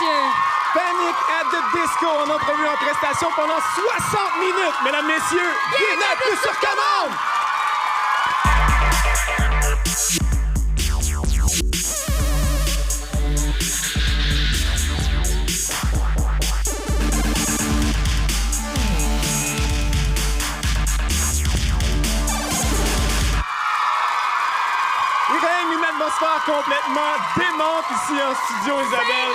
Mathieu. Panic at the Disco en entrevue en prestation pendant 60 minutes. Mesdames, messieurs, Guinette plus sur commande! Il règne une atmosphère complètement démente ici en studio, Isabelle.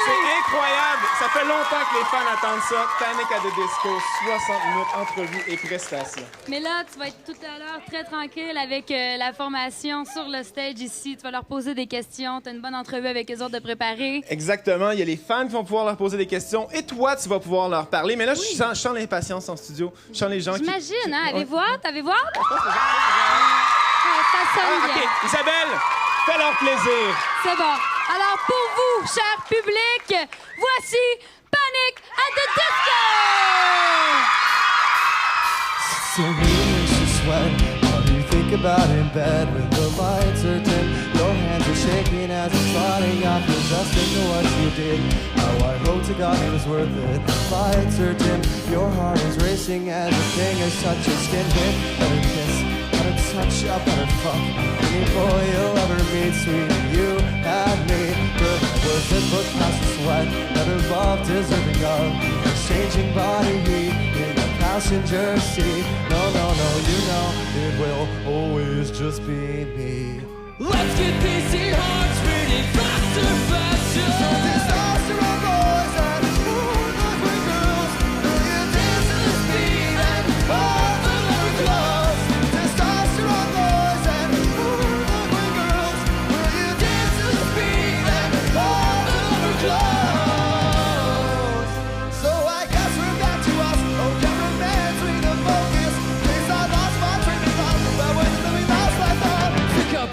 C'est incroyable. Ça fait longtemps que les fans attendent ça. Panic at the Disco, 60 minutes, entrevue et prestation. Mais là, tu vas être tout à l'heure très tranquille avec la formation sur le stage ici. Tu vas leur poser des questions. Tu as une bonne entrevue avec eux autres de préparer. Exactement. Il y a les fans qui vont pouvoir leur poser des questions et toi, tu vas pouvoir leur parler. Mais là, je sens l'impatience en studio. Je sens les gens J'imagine, hein? Avez-vous hâte? Avez-vous hâte? Ça sonne bien. OK. Isabelle, fais-leur plaisir. C'est bon. Alors, pour vous, cher public, voici Panic at the Disco! So makes you sweat while you think about in bed when the lights are dim. Your hands are shaking as you're trotting off your best into what you did. How I hope to God it was worth it. Lights are dim, your heart is racing as the thing is such a skin hit. Let her kiss, let her touch up, let her fuck. Any boy you'll ever meet, sweet, you had me. Good, was it book past the sweat? Never loved deserving of exchanging body heat in the passenger seat. No, you know it will always just be me. Let's get these here hearts beating faster, faster. So testosterone boys and ugly girls, will you dance to this beat and all the leather gloves? Testosterone boys and ugly girls, will you dance to this beat and all the leather gloves? So I guess we're back to us. Oh, cameraman, swing the focus. Please, I lost my train of thought, but when we lost my thought,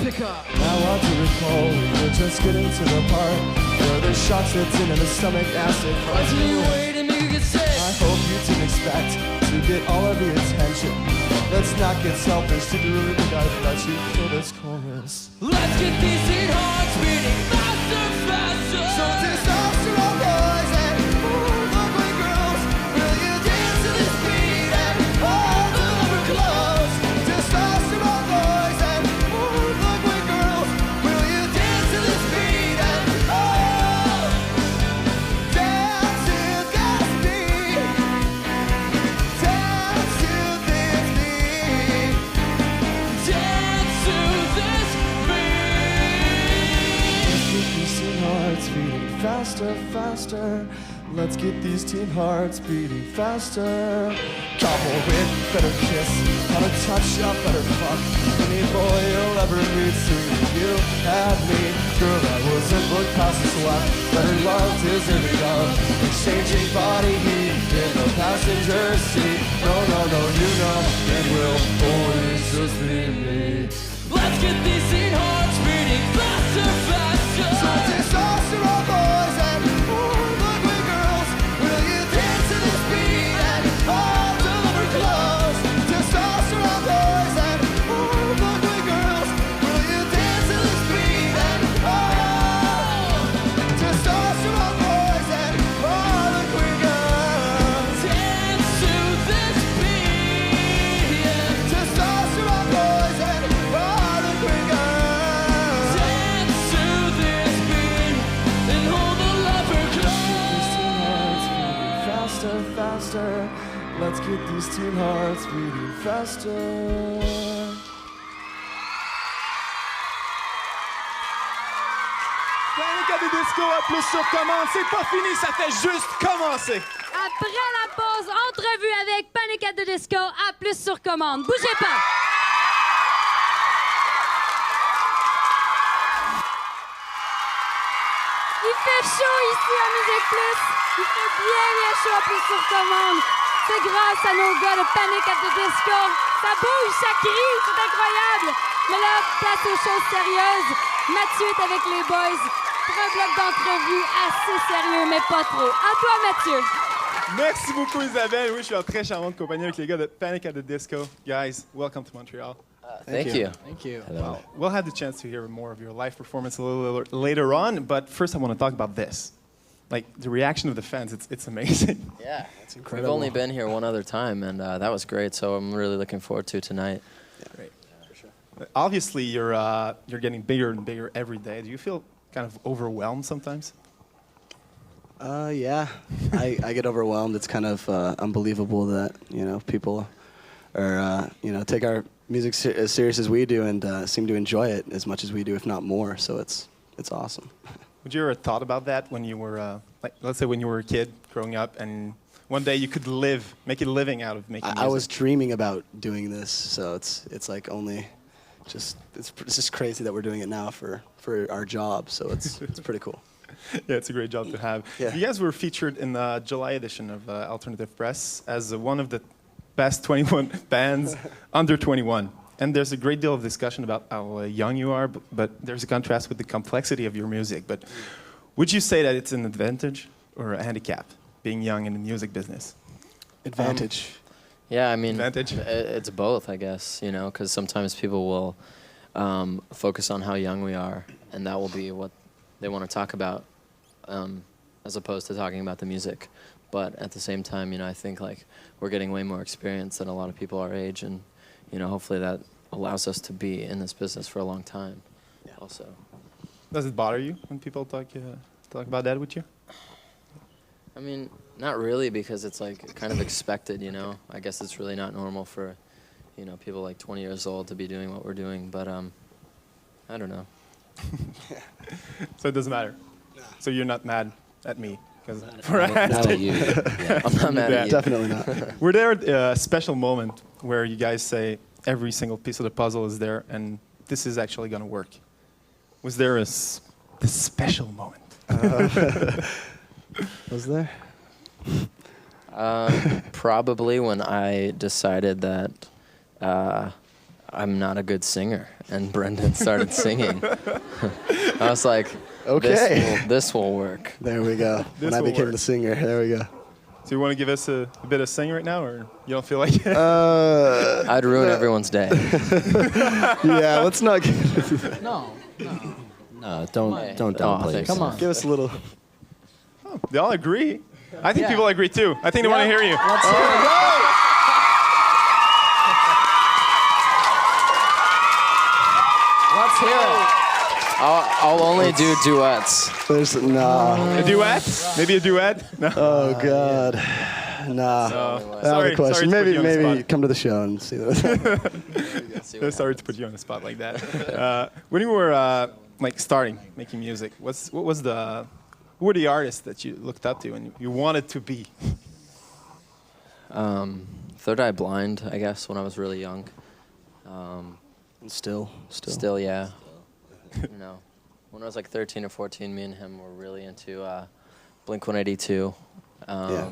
pick up. Now I do recall we were just getting to the part where the shot slips in and the stomach acid Why'd you wait and make you get sick? I hope you didn't expect to get all of the attention. Let's not get selfish. Did you really think I'd let you kill this chorus? Let's get these heat hearts beating faster, faster. So testosterone boys and ugly girls, will you dance to this beat and all the leather clothes? Testosterone boys and ugly girls, will you dance to this beat and all dance to this beat, dance to this beat, dance to this beat. Faster, faster. Let's get these teen hearts beating faster. Couple with better kiss, how to touch up, better fuck. Any boy you'll ever meet, sweet, you had me. Girl, I wasn't book past the sweat. Better love deserving of exchanging body heat in the passenger seat. No, you know it will always just be me. Let's get these heat hearts beating faster, faster. So testosterone boys and ugly girls, will you dance to this beat and all deliver clothes? Testosterone boys and ugly girls, will you dance to this beat and all testosterone boys and ugly girls, dance to this beat. Yeah. Testosterone boys and ugly girls, dance to this beat and hold the lever close. Faster, faster. Let's get these teen hearts beating faster. Panic at the Disco à plus sur commande. C'est pas fini, ça fait juste commencer. Après la pause, entrevue avec Panic at the Disco à plus sur commande. Bougez pas! Il fait chaud ici à Musiqueplus. Il fait bien chaud à plus sur commande. C'est grâce à nos gars de Panic at the Disco. Ça bouge, ça crie, c'est incroyable. Mais là, place aux choses sérieuses. Mathieu est avec les boys pour un bloc d'entrevue assez sérieux, mais pas trop. À toi, Mathieu. Merci beaucoup, Isabelle. Oui, je suis en très charmante compagnie avec les gars de Panic at the Disco. Guys, welcome to Montreal. Thank you. Thank you. Hello. We'll have the chance to hear more of your live performance a little later on, but first I want to talk about this. like the reaction of the fans, it's amazing. Yeah, It's incredible. we've only been here one other time, and that was great. So I'm really looking forward to tonight. Great. Obviously, you're getting bigger and bigger every day. Do you feel kind of overwhelmed sometimes? Yeah, I get overwhelmed. It's kind of unbelievable that people are take our music as serious as we do and seem to enjoy it as much as we do, if not more. So it's awesome. Would you ever thought about that when you were like, let's say when you were a kid growing up, and one day you could make a living out of making music? I was dreaming about doing this, so it's like only it's just crazy that we're doing it now for our job. So it's pretty cool. Yeah, it's a great job to have. Yeah. You guys were featured in the July edition of Alternative Press as one of the best 21 bands under 21. And there's a great deal of discussion about how young you are, but there's a contrast with the complexity of your music. But would you say that it's an advantage or a handicap, being young in the music business? Advantage. Yeah, I mean, Advantage? it's both, I guess, because sometimes people will focus on how young we are, and that will be what they want to talk about, as opposed to talking about the music. But at the same time, I think like we're getting way more experience than a lot of people our age, and hopefully that allows us to be in this business for a long time. Yeah. Also, does it bother you when people talk about that with you? I mean, not really, because it's like kind of expected. I guess it's really not normal for people like 20 years old to be doing what we're doing. But I don't know. So it doesn't matter. No. So you're not mad at me? Not at you. Yeah. I'm not mad at you. Definitely not. Were there a special moment where you guys say every single piece of the puzzle is there and this is actually going to work? Was there this special moment? Was there? Probably when I decided that I'm not a good singer, and Brendan started singing. I was like, okay, this will work. There we go. When I became the singer, there we go. So you want to give us a bit of singing right now, or you don't feel like it? I'd ruin everyone's day. Yeah, let's not get No, don't downplay. Come on. Give us a little. Oh, they all agree. I think people agree too. I think they want to hear you. Let's hear it. Let's hear it. I'll only do duets. There's A duet? Maybe a duet? No. Oh God. Nah. Sorry, the question. sorry to put you on the Maybe spot. come to the show and see that. Sorry to put you on the spot like that. When you were starting making music, who were the artists that you looked up to and you wanted to be? Third Eye Blind, I guess, when I was really young. Still. Still, yeah. When I was like 13 or 14, me and him were really into Blink-182. Yeah,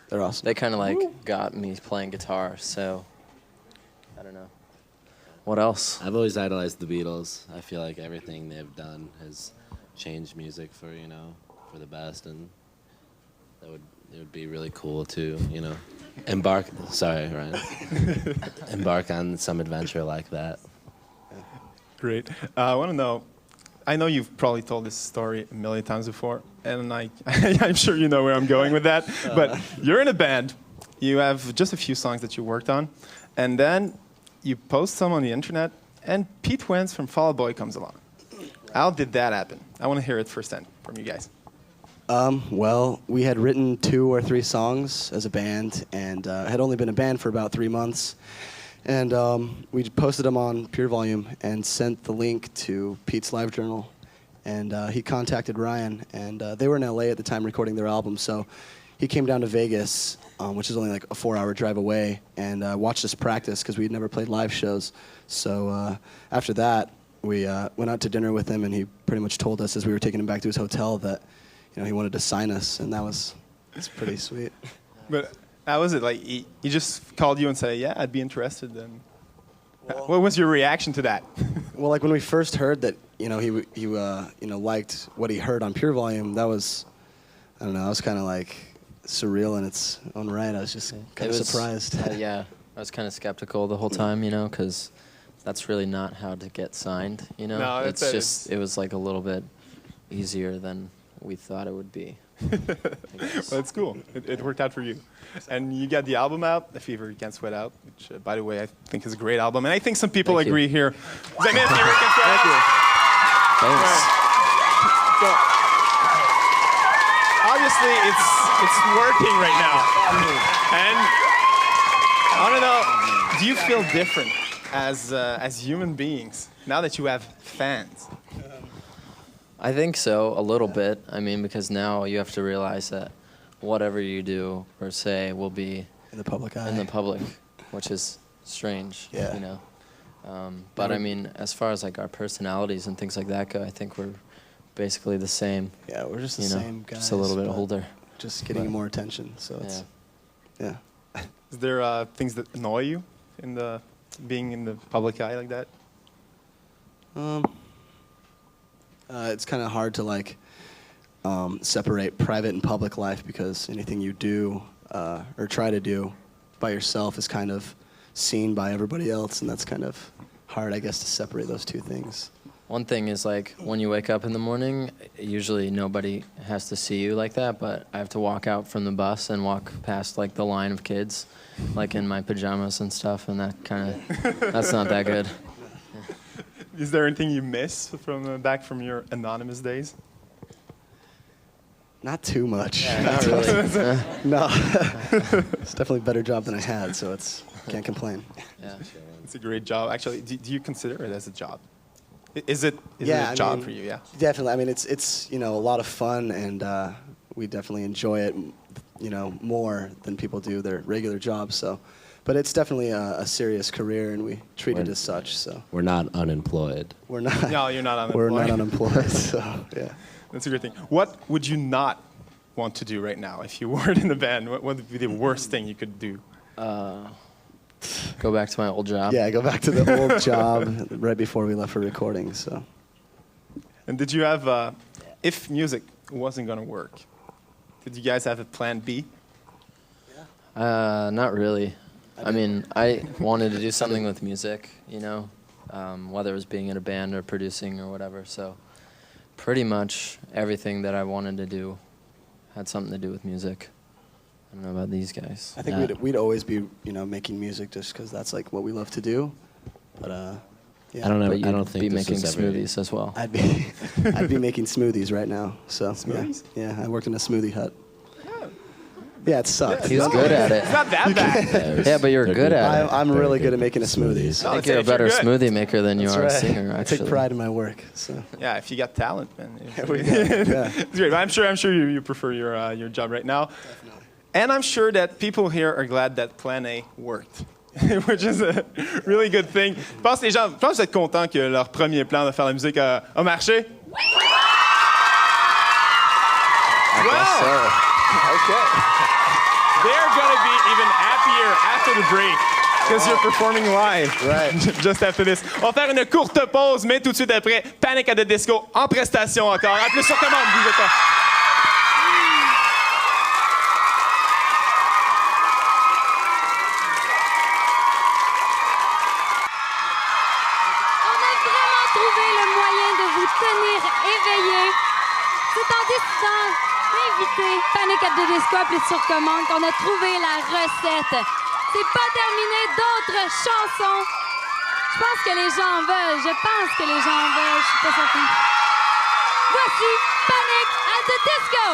they're awesome. They kind of got me playing guitar, so I don't know. What else? I've always idolized the Beatles. I feel like everything they've done has changed music for the best, and it would be really cool to embark on some adventure like that. Great. I want to know, I know you've probably told this story a million times before, and I'm sure you know where I'm going with that, but you're in a band, you have just a few songs that you worked on, and then you post some on the internet, and Pete Wentz from Fall Out Boy comes along. How did that happen? I want to hear it firsthand from you guys. Well, we had written 2 or 3 songs as a band, and had only been a band for about 3 months. And we posted them on Pure Volume and sent the link to Pete's Live Journal. And he contacted Ryan, and they were in LA at the time recording their album. So he came down to Vegas, which is only like a 4-hour drive away, and watched us practice because we'd never played live shows. So after that, we went out to dinner with him, and he pretty much told us as we were taking him back to his hotel that he wanted to sign us, and it's pretty sweet. But how was it? Like he just called you and said, "Yeah, I'd be interested." And what was your reaction to that? Well, like when we first heard that, he liked what he heard on Pure Volume, that was, I don't know, I was kind of like surreal in its own right. I was just kind of surprised. Yeah, I was kind of skeptical the whole time, because that's really not how to get signed. No, it was like a little bit easier than we thought it would be. Well, it's cool. It worked out for you. And you got the album out, The Fever You Can't Sweat Out, which, by the way, I think is a great album. And I think some people Thank you. agree here. Vous aimez Fever You Can't Sweat Out? Thanks. So, obviously, it's working right now. And I don't know, do you feel different as human beings now that you have fans? I think so, a little bit. I mean, because now you have to realize that whatever you do or say will be In the public eye. in the public, which is strange, Yeah. you know. But I mean, as far as like our personalities and things like that go, I think we're basically the same. Yeah, we're just the you know, same guys. just a little bit but older. Just getting more attention. So it's, yeah. Is there things that annoy you in being in the public eye like that? It's kind of hard to like separate private and public life because anything you do or try to do by yourself is kind of seen by everybody else, and that's kind of hard, I guess, to separate those two things. One thing is like when you wake up in the morning, usually nobody has to see you like that, but I have to walk out from the bus and walk past like the line of kids, like in my pajamas and stuff, and that kind of, that's not that good. Is there anything you miss from back from your anonymous days? Not too much. Yeah, not really. No. It's definitely a better job than I had, so can't complain. Yeah. It's a great job. Actually, do you consider it as a job? Is it Yeah, a I job mean, for you? Yeah. Definitely. I mean, it's a lot of fun, and we definitely enjoy it, more than people do their regular jobs. So, but it's definitely a serious career, and we treat it as such. So We're not unemployed. we're not. No, you're not unemployed. We're not unemployed. So yeah. That's a great thing. What would you not want to do right now if you weren't in the band? What would be the worst thing you could do? Go back to my old job. Yeah, go back to the old job right before we left for recording. So And did you have, if music wasn't going to work, did you guys have a plan B? Not really. I mean, I wanted to do something with music, whether it was being in a band or producing or whatever. So pretty much everything that I wanted to do had something to do with music. I don't know about these guys. I think we'd always be making music just because that's like what we love to do. But yeah. I don't know. But you'd I don't think be this making was ever- smoothies as well. I'd be making smoothies right now. So Smoothies? Yeah, I worked in a smoothie hut. Yeah, it sucked. He's good at it. It's not that bad. Yeah, but you're They're good good. at it. I'm Very really good good at making a smoothies. No, I think it's you're a actually better good. smoothie maker than you That's are a right. singer, I actually. take pride in my work. So Yeah, if you got talent, man. there we go. Yeah. It's great. But I'm sure you prefer your job right now. Definitely. And I'm sure that people here are glad that Plan A worked, which is a really good thing. Je pense que vous êtes contents que leur premier plan de faire la musique a marché. I guess so. Okay. They're going to be even happier after the break because you're performing live. Right. Just after this. On va faire une courte pause, mais tout de suite après, Panic at the Disco en prestation encore. À plus sur commande, bougez pas. On a vraiment trouvé le moyen de vous tenir éveillés. C'est en décidant d'inviter Panic at the Disco à plus sur commande qu'on a trouvé la recette. C'est pas terminé, d'autres chansons. Je pense que les gens en veulent. Je suis pas certaine. Voici Panic at the Disco.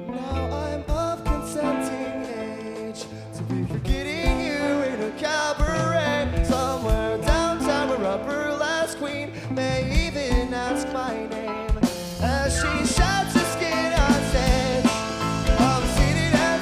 Now I'm of consenting age to be forgetting you in a cabaret somewhere downtown where a burlesque queen may even ask my name as she shouts her skin on stage. I'm seated at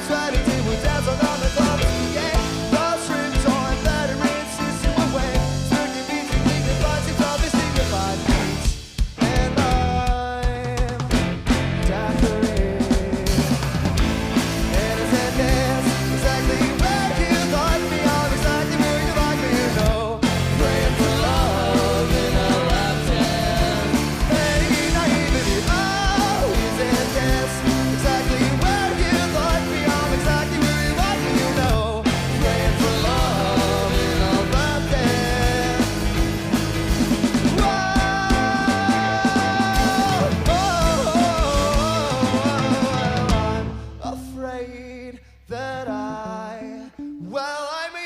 afraid that I'm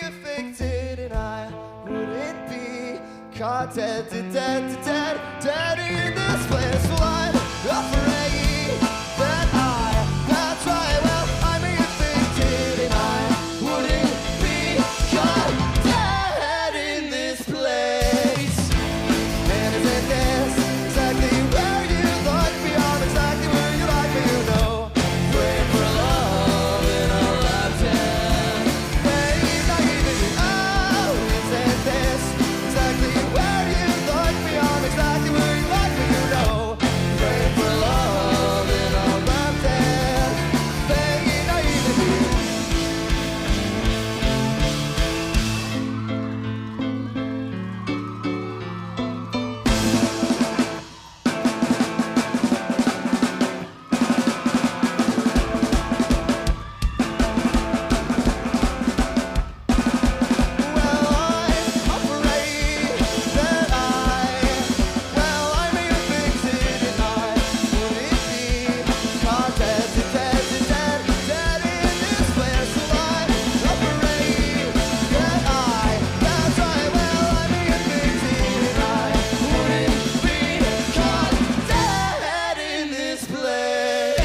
affected and I wouldn't be caught dead in this place. Well, I'm afraid that that's right, well, I'm affected and I wouldn't be caught dead in this place. And isn't this exactly where you like me? I'm exactly where you like me, you know. Praying for love in a lifetime. Maybe not even you. Oh, isn't this exactly where you like me? I'm exactly where you like me, you know. Praying for love in a lifetime. Maybe not even you. Well, I'm afraid that I'm affected and I wouldn't be caught dead in this place. Well, I'm afraid that that's right, well, I'm affected and I wouldn't be caught dead in this place.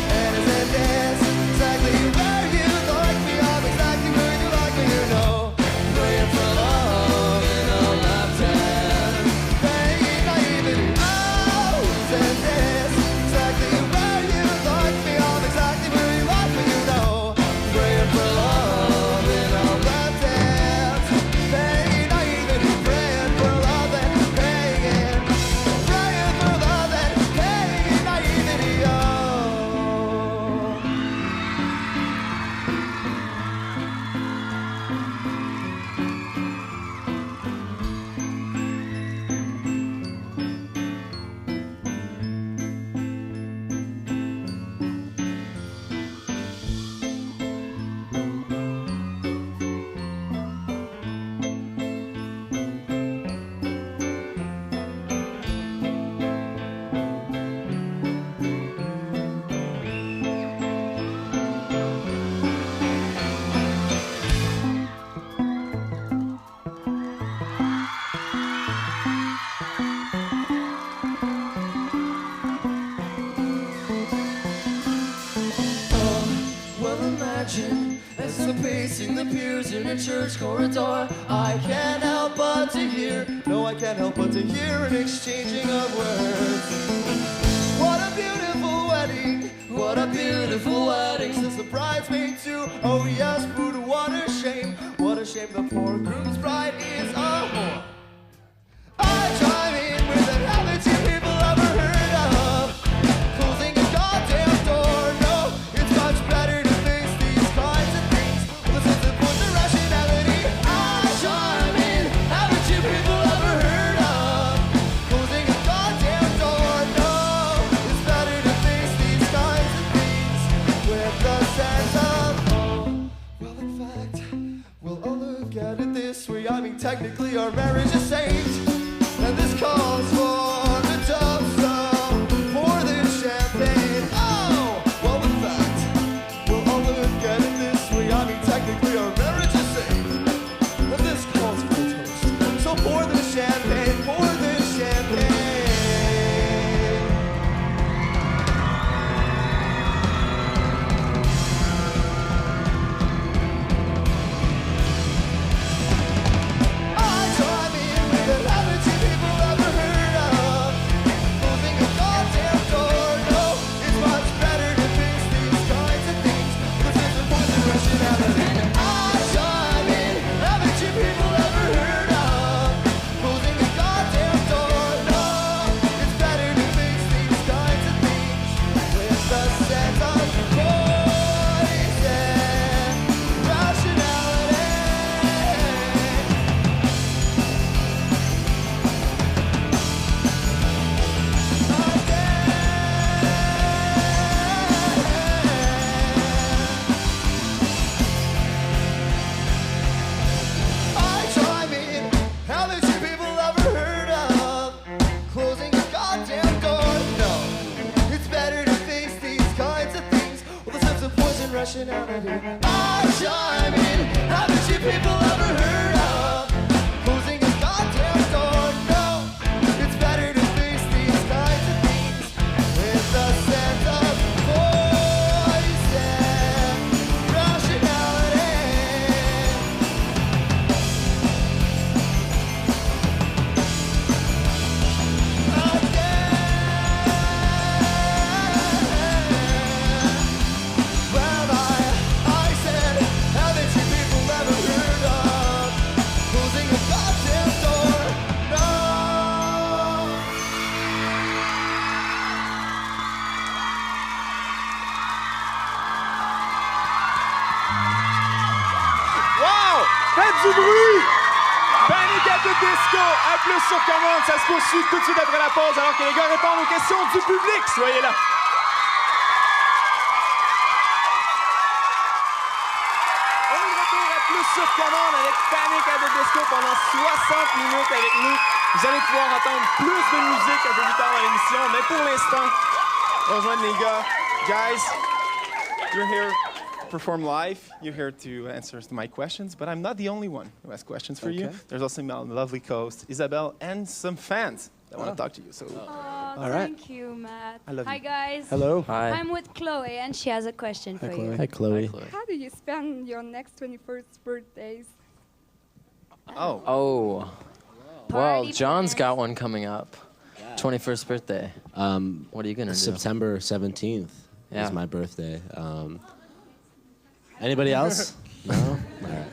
And isn't this exactly where you like me? I'm exactly where you like me, you know. Praying for love in a lifetime. Maybe not even you. Oh, isn't this exactly where you like me? I'm exactly where you like me, you know. Praying for love in a lifetime. Maybe not even you. Praying for love and praying. Praying for love and praying, not even you. Well, imagine as I'm pacing the pews in a church corridor, I can't help but to hear, no, I can't help but to hear an exchanging of words. What a beautiful wedding, what a beautiful wedding, says the bridesmaid too. Oh yes, but what a shame the poor groom's bride is a whore. I chime in with an haven't you people ever heard of closing a goddamn door? No, it's much better to face these kinds of things with a sense of rationality. I chime in, haven't you people ever heard of closing a goddamn door? No, it's better to face these kinds of things with a sense of well, in fact, well, oh, look at it this way. I mean, technically our marriage is saved. And this calls for the toast for this champagne. Oh, well, in fact, well, I'll look at it this way. I mean, technically, our marriage is saved. And this calls for a toast. So pour this champagne, pour this champagne. I try rationality. I chime in. Haven't you people ever heard of closing a goddamn door? No, it's better to face these kinds of things with a sense of voice and rationality. Well, I said, haven't you people ever heard of closing a goddamn door? No. Wow! Faites du bruit! Panic at the Disco, à plus sur commande, ça se poursuit tout de suite après la pause alors que les gars répondent aux questions du public. Soyez là. On est de retour à plus sur commande avec Panic at the Disco pendant 60 minutes avec nous. Vous allez pouvoir entendre plus de musique un peu plus tard dans l'émission, mais pour l'instant, rejoindre les gars. Guys, you're here to perform live. You're here to answer my questions, but I'm not the only one who has questions for you. There's also my lovely co-host, Isabelle, and some fans that want to talk to you. So, Oh, right. thank you, Matt. I love Hi, you. guys. Hello. Hi. I'm with Chloe, and she has a question for you. Hi, Chloe. How do you spend your next 21st birthdays? Oh, Oh. Well, Party John's plans. got one coming up. 21st birthday. What are you gonna do? September 17th Yeah. is my birthday. Anybody else? No? All right.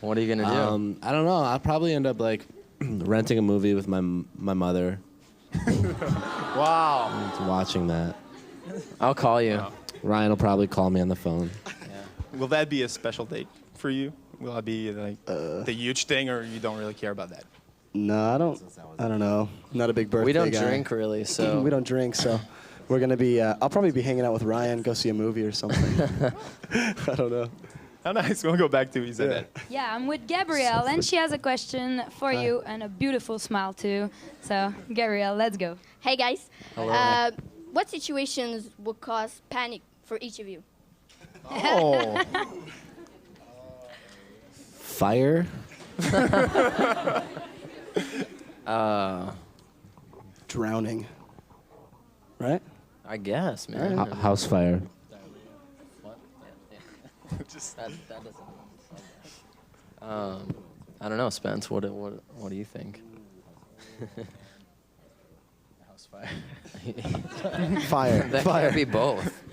What are you gonna do? I don't know. I'll probably end up like renting a movie with my mother. wow. And watching that. I'll call you. Ryan will probably call me on the phone. Will that be a special date for you? Will that be like the huge thing, or you don't really care about that? No, I don't know. I'm not a big birthday We don't guy. drink really, so We don't drink, so we're gonna be. I'll probably be hanging out with Ryan, go see a movie or something. I don't know. How nice. We'll go back to Isabelle. Yeah, I'm with Gabrielle, and she has a question for you, and a beautiful smile too. So, Gabrielle, let's go. Hey guys. Hello. What situations would cause panic for each of you? Oh. Fire? Drowning. Right? I guess, man. House fire. That doesn't. I don't know, Spence. What do you think? House fire. Fire. That Fire. can't be both.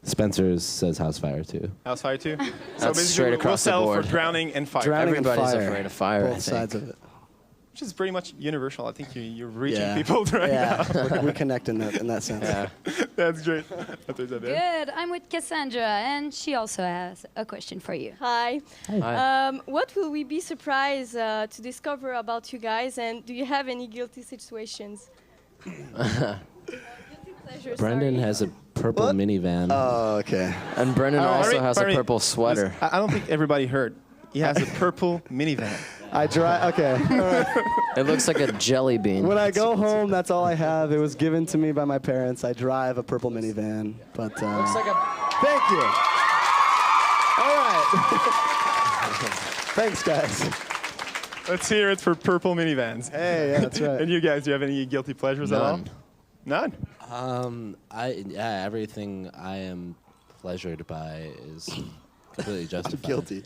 Spencer says house fire too. House fire too? That's straight across the we'll sell board. for drowning and fire. Drowning and Everybody's fire. afraid of fire, I Both think. sides of it. Which is pretty much universal. I think you're reaching Yeah. people right Yeah, we connect in that sense. Yeah. now. That's great. That's Isabelle. Good. I'm with Cassandra, and she also has a question for you. Hi. Hi. What will we be surprised to discover about you guys, and do you have any guilty situations? Pleasure, Brendan sorry. has a purple What? minivan. Oh, okay. And Brendan All right. also Pardon me, has a pardon me. purple sweater. Listen, I don't think everybody heard. He has a purple minivan. I drive. Okay. All right. It looks like a jelly bean. When I go home, that's all I have. It was given to me by my parents. I drive a purple minivan, but Looks like a. thank you. All right. Thanks, guys. Let's hear it for purple minivans. Hey, yeah, that's right. And you guys, do you have any guilty pleasures at all? None. None? Everything I am pleasured by is completely justified. Guilty.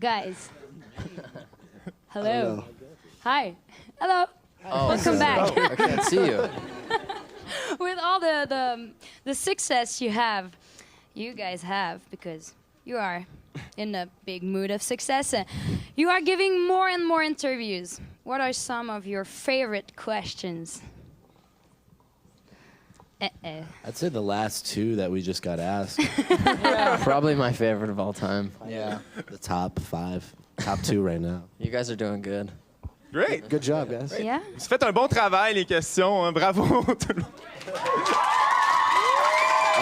Guys. Hello. Hello. Hi. Hello. Oh, Welcome back. I can't see you. With all the success you guys have, because you are in a big mood of success. You are giving more and more interviews. What are some of your favorite questions? I'd say the last two that we just got asked. Probably my favorite of all time. Yeah. The top 5. Top 2 right now. You guys are doing good. Great. Good job, guys. Yeah? Vous faites un bon travail, les questions. Hein. Bravo. tout le monde.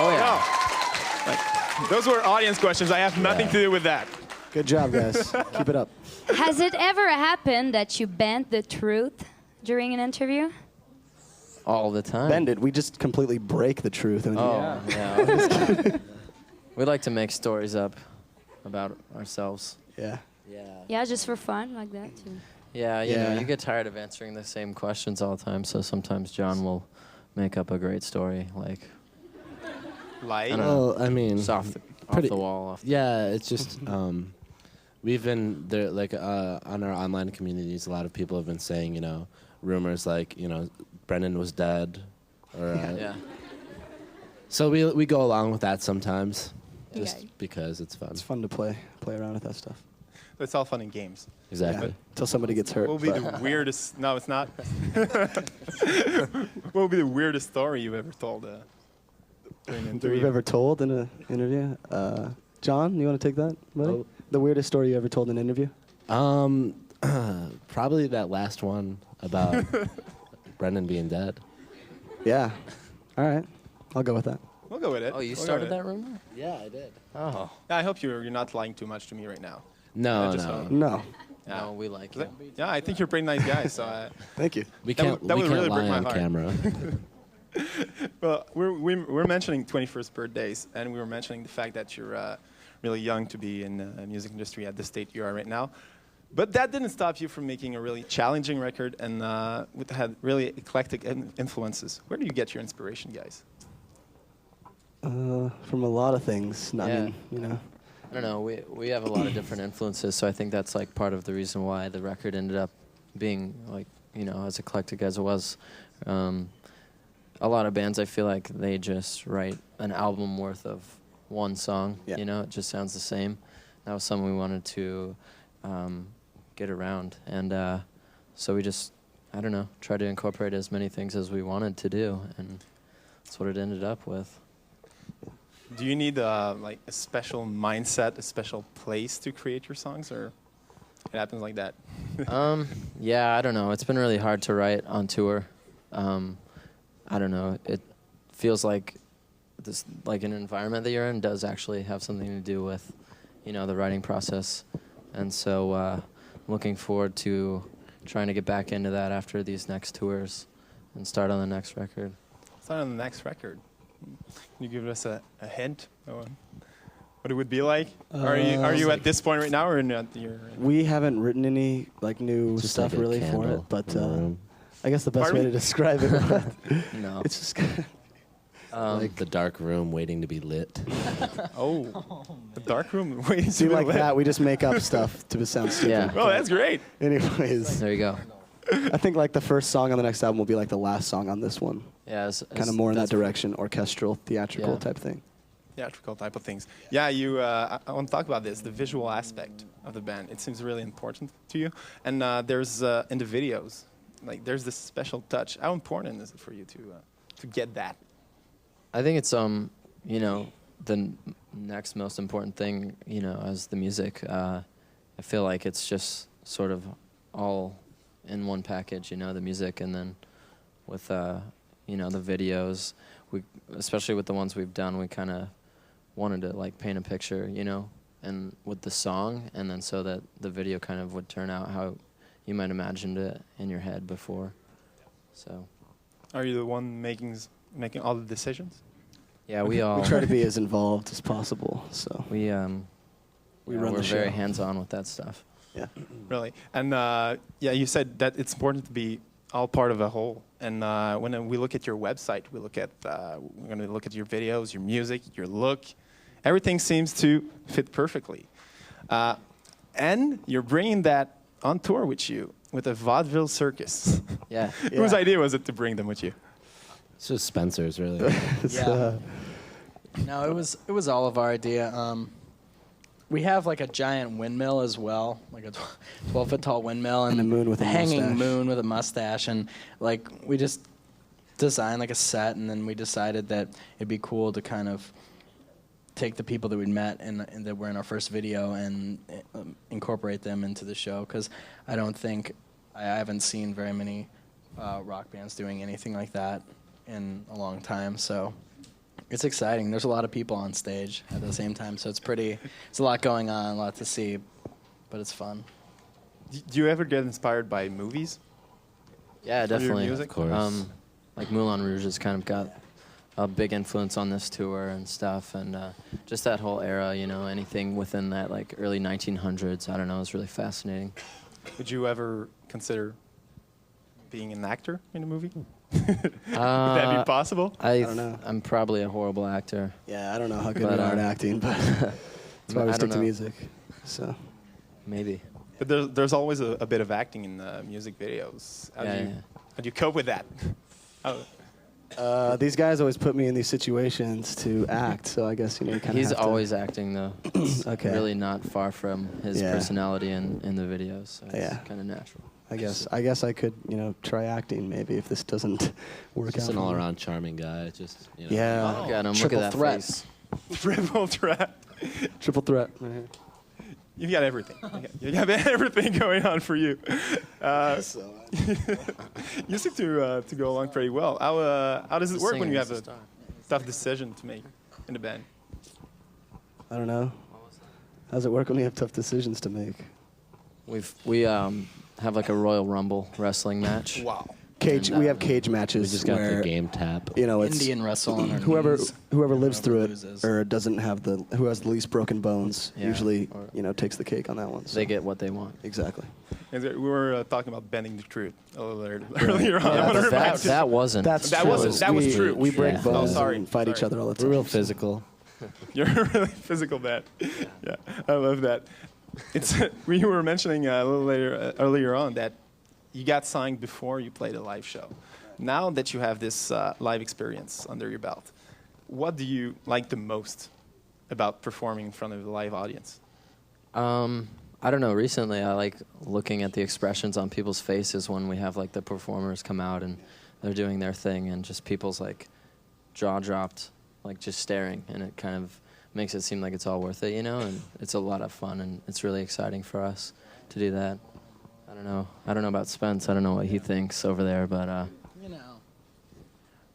Oh yeah. No. Those were audience questions. I have nothing to do with that. Good job, guys. Keep it up. Has it ever happened that you bent the truth during an interview? all the time. bend it. We just completely break the truth. And Oh, yeah. We like to make stories up about ourselves. yeah. Yeah, just for fun, like that too. Yeah, you know, Yeah. you get tired of answering the same questions all the time, so sometimes John will make up a great story, like, Like, I don't know. Well, I mean, it's off the pretty- wall. Yeah, it's just we've been there, like on our online communities. A lot of people have been saying, you know, rumors like, you know, Brendan was dead, or Yeah. so we go along with that sometimes, just Okay. because it's fun. It's fun to play around with that stuff. it's all fun and games. Exactly. Until somebody gets hurt. What will be but- the weirdest? No, it's not. What will be the weirdest story you've ever told during an that we've interview? ever told in an interview. John, you want to take that, buddy? Oh. The weirdest story you ever told in an interview? Probably that last one about Brendan being dead. Yeah. All right. I'll go with that. We'll go with it. Oh, you We'll go started with it. that rumor? Yeah, I did. Oh. Yeah, I hope you're not lying too much to me right now. No, I just no, don't- No. Yeah. No, we like Is you. that- yeah, I think you're a pretty nice guy. So, Thank you. we That can't. would- that we would can't really break lie my on heart. camera. well, we're mentioning 21st birthdays, and we were mentioning the fact that you're really young to be in the music industry at the state you are right now. But that didn't stop you from making a really challenging record and had really eclectic influences. Where do you get your inspiration, guys? From a lot of things. I Yeah. mean, you know. I don't know. We have a lot of different influences, so I think that's like part of the reason why the record ended up being like, you know, as eclectic as it was. A lot of bands, I feel like they just write an album worth of one song. Yeah. You know, it just sounds the same. That was something we wanted to get around, and so we just, I don't know, tried to incorporate as many things as we wanted to do, and that's what it ended up with. Do you need like a special mindset, a special place to create your songs, or it happens like that? Yeah, I don't know. It's been really hard to write on tour. I don't know. It feels like this, like an environment that you're in does actually have something to do with, you know, the writing process. And so looking forward to trying to get back into that after these next tours and start on the next record. Start on the next record. Can you give us a hint on what it would be like? Are you at this point right now, or not? We haven't written any like new Just stuff like a really for candle it, but in the room. I guess the best Pardon way me? to describe it, No. it's just Like the dark room waiting to be lit. Oh, the dark room. Wait, see like that. We just make up stuff to sound stupid. Yeah. Oh, that's great. Anyways, There you go. I think like the first song on the next album will be like the last song on this one. Yeah, Kind of more in that that's- direction, orchestral, theatrical Yeah. type thing. Theatrical type of things. Yeah, I want to talk about this, the visual aspect of the band. It seems really important to you. And there's in the videos, like there's this special touch. How important is it for you to get that? I think it's you know, the next most important thing, you know, as the music. I feel like it's just sort of all in one package, you know, the music, and then with you know, the videos. We, especially with the ones we've done, we kind of wanted to like paint a picture, you know, and with the song, and then so that the video kind of would turn out how you might imagined it in your head before. So Are you the one making all the decisions? yeah, we all We try to be as involved as possible. So we We yeah, run we're the very show. hands-on with that stuff. yeah, Really? And yeah, you said that it's important to be all part of a whole. And when we look at your website, we're going to look at your videos, your music, your look. Everything seems to fit perfectly. And you're bringing that on tour with you with a vaudeville circus. Yeah. Whose idea was it to bring them with you? It's just Spencer's, really. it's, Yeah. No, it was all of our idea. We have like a giant windmill as well, like a 12-foot tall windmill, And a moon with a hanging mustache. moon with a mustache, and like we just designed like a set, and then we decided that it'd be cool to kind of take the people that we'd met and that were in our first video and incorporate them into the show, because I haven't seen very many rock bands doing anything like that in a long time, so. It's exciting. There's a lot of people on stage at the same time, so it's a lot going on, a lot to see, but it's fun. Do you ever get inspired by movies? Yeah, For your definitely. music? Of course. like Moulin Rouge has kind of got a big influence on this tour and stuff, and just that whole era, you know, anything within that like early 1900s, I don't know, is really fascinating. Would you ever consider being an actor in a movie? Would that be possible? I don't know. I'm probably a horrible actor. Yeah, I don't know how good But, you are at acting, but that's why we I stick don't to know. music. So Maybe. But there's always a bit of acting in music videos. How do you cope with that? these guys always put me in these situations to act. So I guess you kind of. He's always acting though. It's Okay. really not far from his Yeah. personality in the videos. So it's Yeah. kind of natural. I guess I could try acting maybe if this doesn't work Just out. an for me. all-around charming guy. Just Yeah. Look at him. Look Triple at that threat. face. Triple threat. Triple threat. Right here. You've got everything. You got everything going on for you. You seem to go along pretty well. How does it The work when you singer have is a the star. tough decision to make in the band? I don't know. How does it work when you have tough decisions to make? We have like a Royal Rumble wrestling match. Wow. Cage. And, We have cage We matches just got where the game tap. it's Indian wrestle on our whoever knees. whoever lives through it loses. or doesn't have who has the least broken bones Yeah, usually or- takes the cake on that one. So. They get what they want. Exactly. We were talking about bending the truth a little earlier on. I want to That, remind you. that wasn't. That's That true. wasn't- that was we, true. We break Yeah. bones Oh, sorry. and fight each Sorry. other all the We're time. real so- physical. You're a really physical band. Yeah, I love that. We were mentioning a little earlier on that you got signed before you played a live show. Now that you have this live experience under your belt, what do you like the most about performing in front of a live audience? I don't know. Recently, I like looking at the expressions on people's faces when we have like the performers come out and they're doing their thing, and just people's like jaw dropped, like just staring, and it kind of makes it seem like it's all worth it, you know. And it's a lot of fun, and it's really exciting for us to do that. I don't know about Spence. I don't know what he thinks over there, but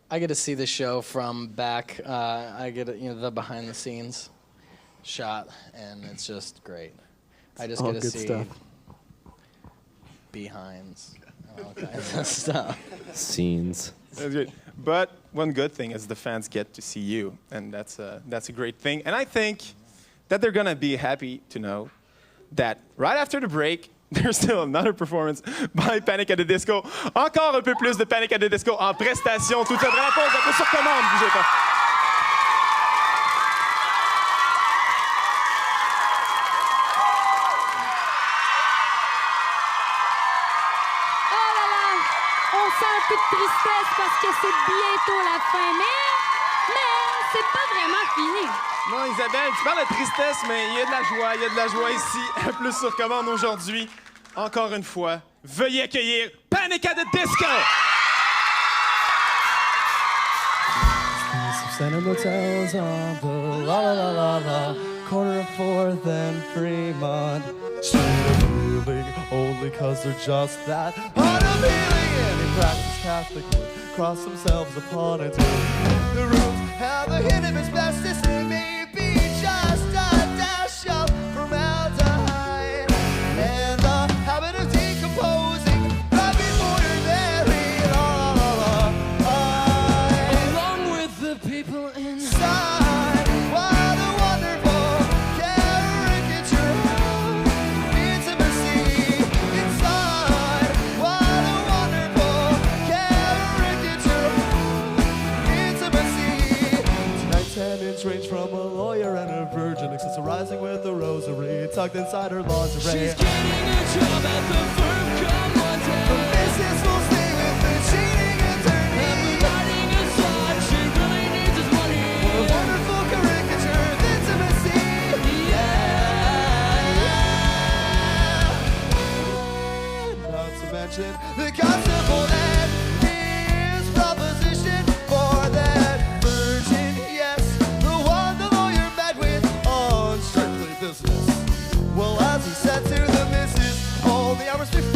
I get to see the show from back. I get the behind the scenes shot, and it's just great. I just All get to good see stuff. behinds, all kinds of stuff. Scenes. That's great. But one good thing is the fans get to see you, and that's a great thing. And I think that they're gonna be happy to know that right after the break, there's still another performance by Panic at the Disco. Encore un peu plus de Panic at the Disco en prestation. Toute cette réponse un peu sur commande, bougez pas. Oh là là, on sent un peu de tristesse parce que c'est bientôt la fin, mais c'est pas vraiment fini. Non, Isabelle, tu parles de tristesse, mais il y a de la joie ici, plus sur commande aujourd'hui. Encore une fois, veuillez accueillir Panic at the Disco! Some sentimental tales on the la la la la la corner of 4th and Fremont. Straight up moving only cause they're just that unappealing. And they practice Catholic cross themselves upon it. The rooms have a hint of asbestos. It may be just a dash of formaldehyde. And the habit of decomposing right before you're married. La la la la. Along with the people inside. Inside, what a wonderful caricature of intimacy. Inside, what a wonderful caricature of intimacy. Tonight's 10-inch range from a lawyer and a virgin, accessorizing with a rosary tucked inside her lingerie. She's getting a job at the firm come one day. The missus will stay with the cheating attorney. And providing a side, she really needs his money. What a wonderful caricature of intimacy. Not to mention the constable and his proposition for that virgin, yes, the one the lawyer met with on strictly business. Well, as he said to the missus, all the hours before.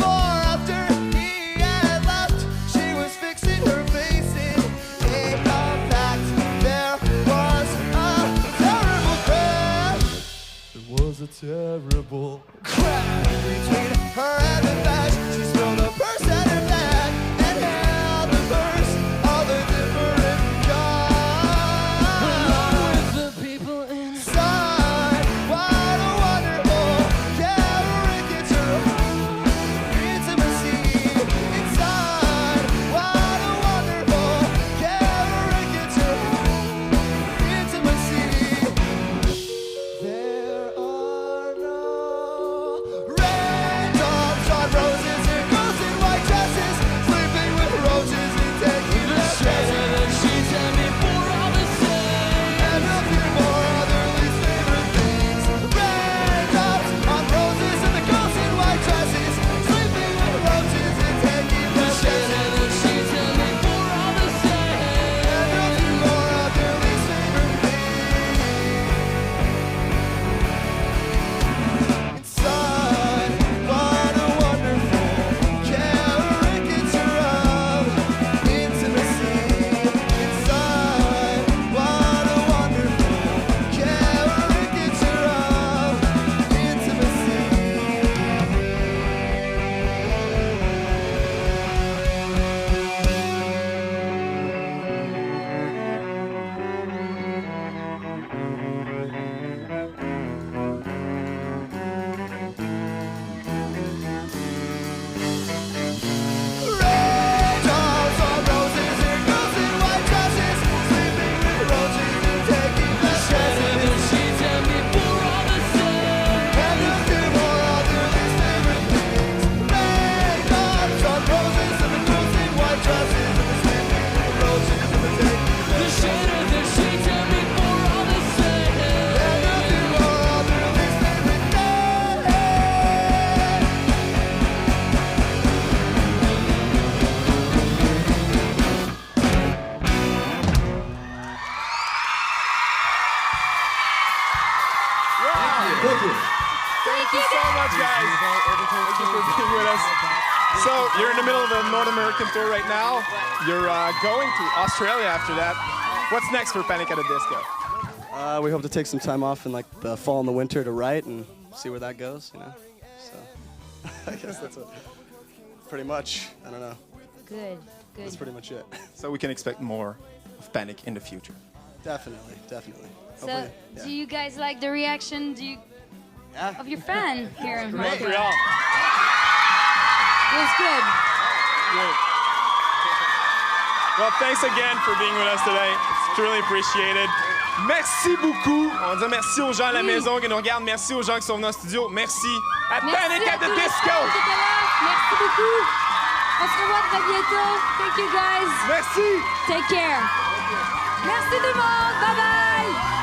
So you're in the middle of a North American tour right now. You're going to Australia after that. What's next for Panic at the Disco? We hope to take some time off in like the fall and the winter to write and see where that goes, you know. So I guess that's pretty much. I don't know. Good. That's pretty much it. So we can expect more of Panic in the future. Definitely. So, Hopefully, yeah. do you guys like the reaction of your fan here in Montreal? Montreal. It was good. Great. Well, thanks again for being with us today. It's truly appreciated. Merci beaucoup. On dit merci aux gens à la maison qui nous regardent. Merci aux gens qui sont venus en studio. Merci à Panic at the Disco. Merci beaucoup. On se revoit très bientôt. Thank you guys. Merci. Take care. Merci tout le monde. Bye bye.